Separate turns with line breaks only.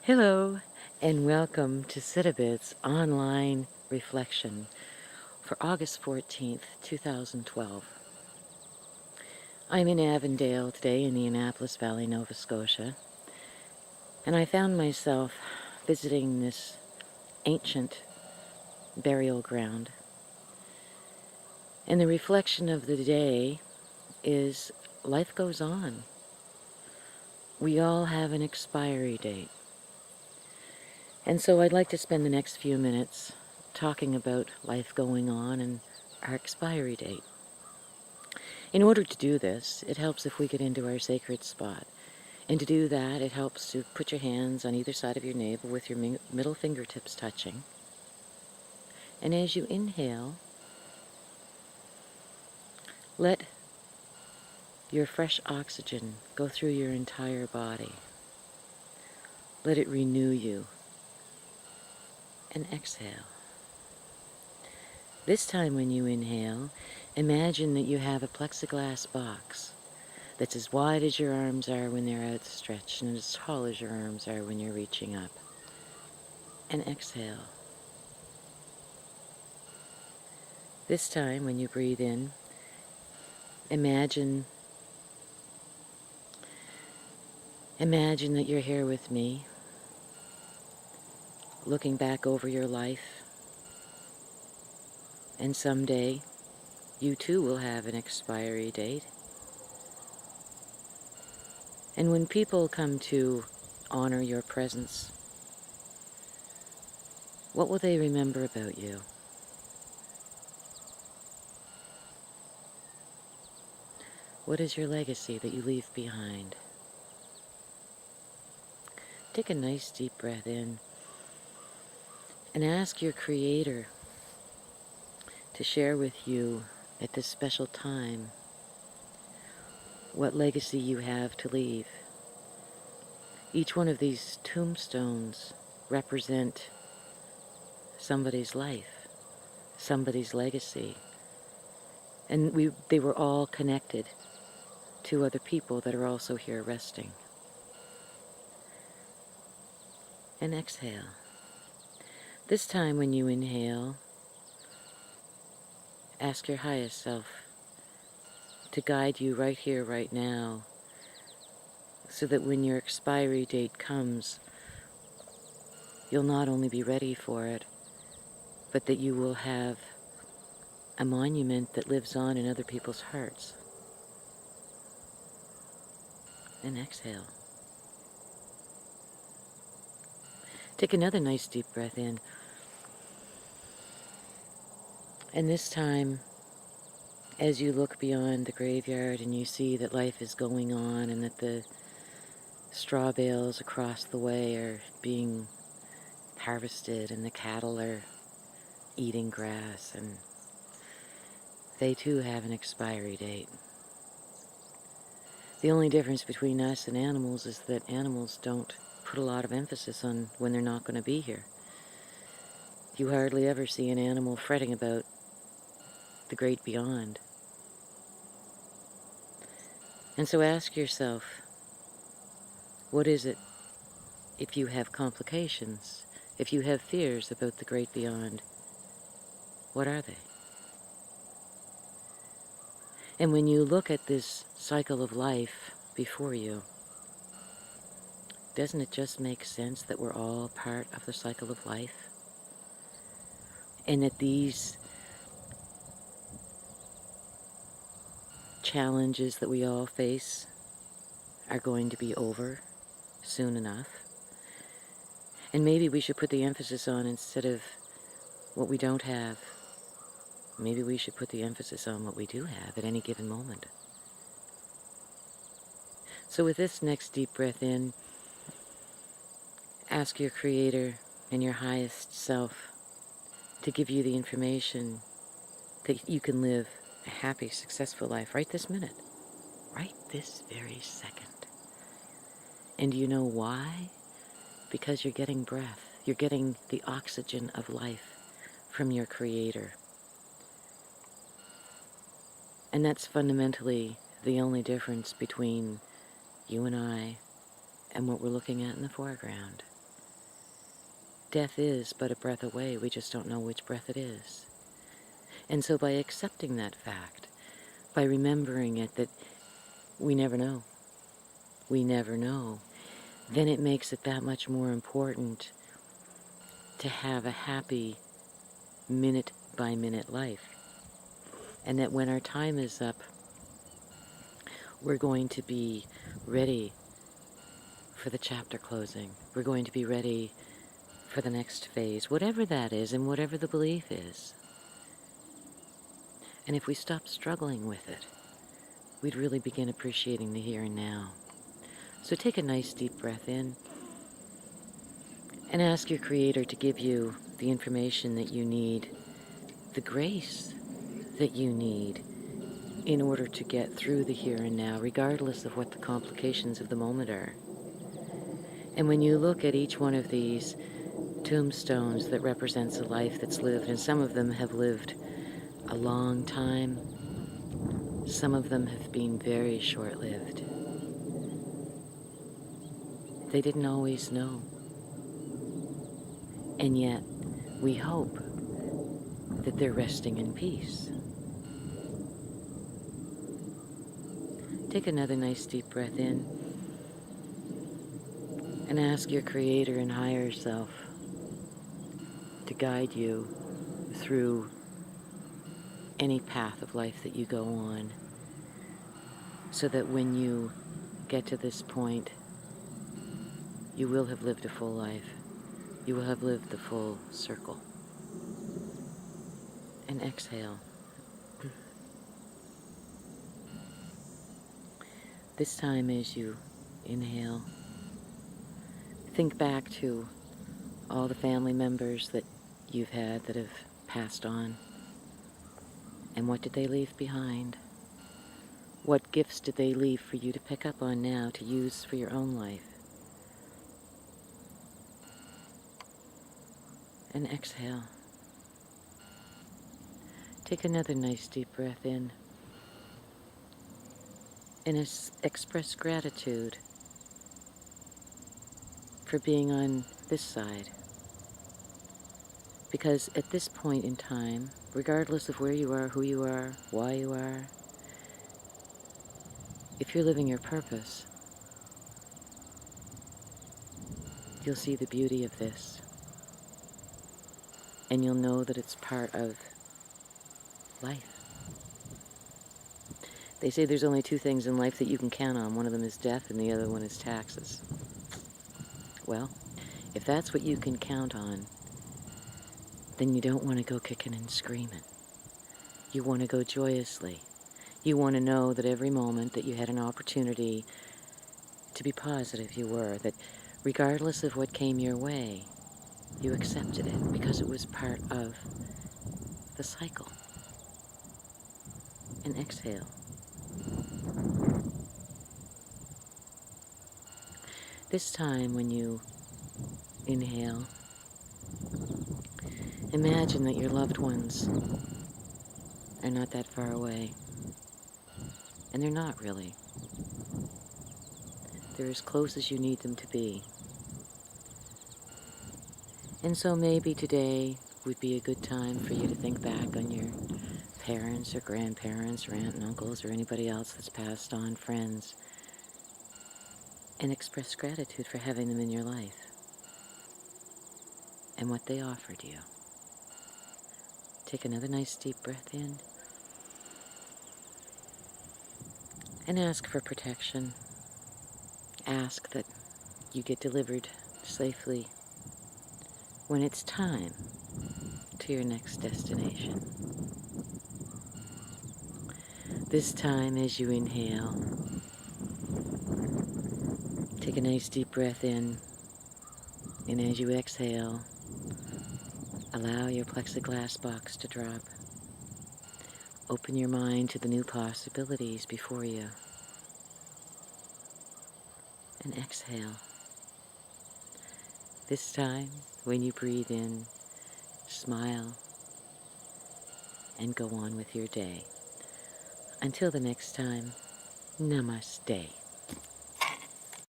Hello, and welcome to Sitabit's online reflection for August 14th, 2012. I'm in Avondale today in the Annapolis Valley, Nova Scotia, and I found myself visiting this ancient burial ground. And the reflection of the day is life goes on. We all have an expiry date. And so I'd like to spend the next few minutes talking about life going on and our expiry date. In order to do this, it helps if we get into our sacred spot. And to do that, it helps to put your hands on either side of your navel with your middle fingertips touching. And as you inhale, let your fresh oxygen go through your entire body. Let it renew you. And exhale. This time when you inhale, imagine that you have a plexiglass box that's as wide as your arms are when they're outstretched and as tall as your arms are when you're reaching up. And exhale. This time when you breathe in, imagine that you're here with me, looking back over your life, and someday you too will have an expiry date. And when people come to honor your presence, what will they remember about you? What is your legacy that you leave behind? Take a nice deep breath in and ask your Creator to share with you at this special time what legacy you have to leave. Each one of these tombstones represent somebody's life, somebody's legacy. And they were all connected to other people that are also here resting. And exhale. This time when you inhale, ask your highest self to guide you right here, right now, so that when your expiry date comes, you'll not only be ready for it, but that you will have a monument that lives on in other people's hearts. And exhale. Take another nice deep breath in. And this time, as you look beyond the graveyard and you see that life is going on and that the straw bales across the way are being harvested and the cattle are eating grass and they too have an expiry date. The only difference between us and animals is that animals don't put a lot of emphasis on when they're not going to be here. You hardly ever see an animal fretting about the great beyond. And so ask yourself, what is it if you have complications, if you have fears about the great beyond? What are they? And when you look at this cycle of life before you, doesn't it just make sense that we're all part of the cycle of life? And that these challenges that we all face are going to be over soon enough? And maybe we should put the emphasis on, instead of what we don't have, maybe we should put the emphasis on what we do have at any given moment. So with this next deep breath in, ask your Creator and your highest self to give you the information that you can live a happy, successful life right this minute, right this very second. And do you know why? Because you're getting breath. You're getting the oxygen of life from your Creator. And that's fundamentally the only difference between you and I and what we're looking at in the foreground. Death is but a breath away. We just don't know which breath it is. And so by accepting that fact, by remembering it, that we never know, then it makes it that much more important to have a happy minute-by-minute life. And that when our time is up, we're going to be ready for the chapter closing. We're going to be ready for the next phase, whatever that is and whatever the belief is. And if we stop struggling with it, we'd really begin appreciating the here and now. So take a nice deep breath in and ask your Creator to give you the information that you need, the grace that you need in order to get through the here and now, regardless of what the complications of the moment are. And when you look at each one of these tombstones that represents a life that's lived, and some of them have lived a long time, some of them have been very short-lived. They didn't always know. And yet, we hope that they're resting in peace. Take another nice deep breath in and ask your Creator and higher self to guide you through any path of life that you go on, so that when you get to this point, you will have lived a full life. You will have lived the full circle. And exhale. This time as you inhale, think back to all the family members that you've had that have passed on. And what did they leave behind? What gifts did they leave for you to pick up on now to use for your own life? And exhale. Take another nice deep breath in and express gratitude for being on this side. Because at this point in time, regardless of where you are, who you are, why you are, if you're living your purpose, you'll see the beauty of this. And you'll know that it's part of life. They say there's only two things in life that you can count on. One of them is death and the other one is taxes. Well, if that's what you can count on, then you don't want to go kicking and screaming. You want to go joyously. You want to know that every moment that you had an opportunity to be positive, you were. That regardless of what came your way, you accepted it because it was part of the cycle. And exhale. This time when you inhale, imagine that your loved ones are not that far away. And they're not really. They're as close as you need them to be. And so maybe today would be a good time for you to think back on your parents or grandparents or aunt and uncles or anybody else that's passed on, friends, and express gratitude for having them in your life and what they offered you. Take another nice deep breath in and ask for protection. Ask that you get delivered safely when it's time to your next destination. This time as you inhale, take a nice deep breath in, and as you exhale, allow your plexiglass box to drop. Open your mind to the new possibilities before you. And exhale. This time, when you breathe in, smile and go on with your day. Until the next time, namaste.